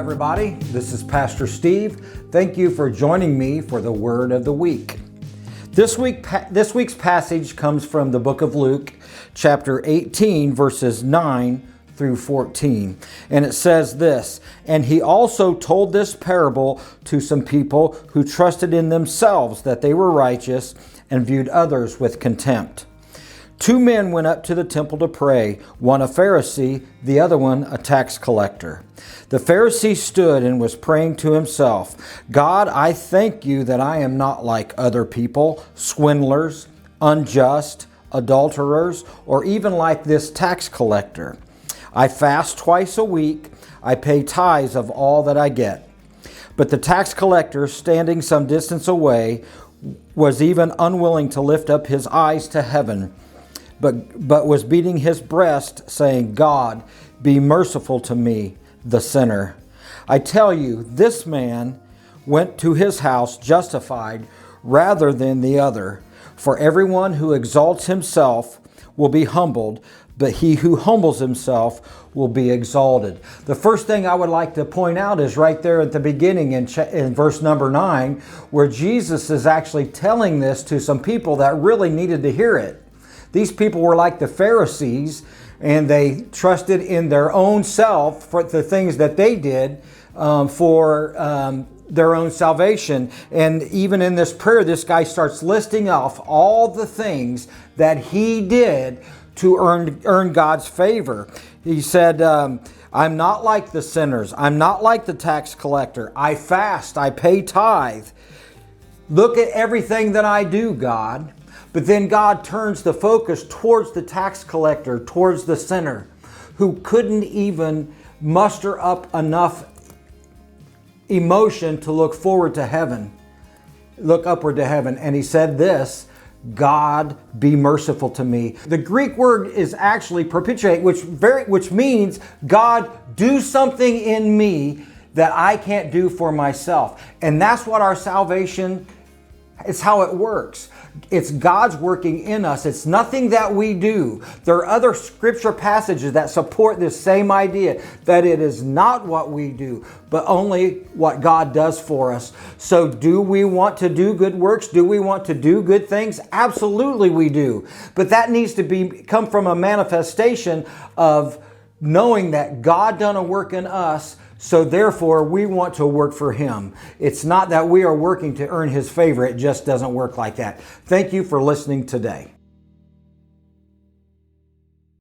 everybody. This is Pastor Steve. Thank you for joining me for the Word of the Week. This week's passage comes from the book of Luke, chapter 18, verses 9 through 14. And it says this, "And he also told this parable to some people who trusted in themselves that they were righteous and viewed others with contempt. Two men went up to the temple to pray, one a Pharisee, the other one a tax collector. The Pharisee stood and was praying to himself, 'God, I thank you that I am not like other people, swindlers, unjust, adulterers, or even like this tax collector. I fast twice a week. I pay tithes of all that I get.' But the tax collector, standing some distance away, was even unwilling to lift up his eyes to heaven, but was beating his breast, saying, 'God, be merciful to me, the sinner.' I tell you, this man went to his house justified rather than the other. For everyone who exalts himself will be humbled, but he who humbles himself will be exalted." The first thing I would like to point out is right there at the beginning in verse number 9, where Jesus is actually telling this to some people that really needed to hear it. These people were like the Pharisees, and they trusted in their own self for the things that they did for their own salvation. And even in this prayer, this guy starts listing off all the things that he did to earn God's favor. He said, "I'm not like the sinners. I'm not like the tax collector. I fast. I pay tithe. Look at everything that I do, God." But then God turns the focus towards the tax collector, towards the sinner, who couldn't even muster up enough emotion to look forward to heaven, look upward to heaven. And he said this, "God, be merciful to me." The Greek word is actually propitiate, which means, God, do something in me that I can't do for myself. And that's what our salvation is, how it works. It's God's working in us. It's nothing that we do. There are other scripture passages that support this same idea, that it is not what we do, but only what God does for us. So do we want to do good works? Do we want to do good things? Absolutely we do. But that needs to come from a manifestation of knowing that God done a work in us, so therefore we want to work for Him. It's not that we are working to earn His favor. It just doesn't work like that. Thank you for listening today.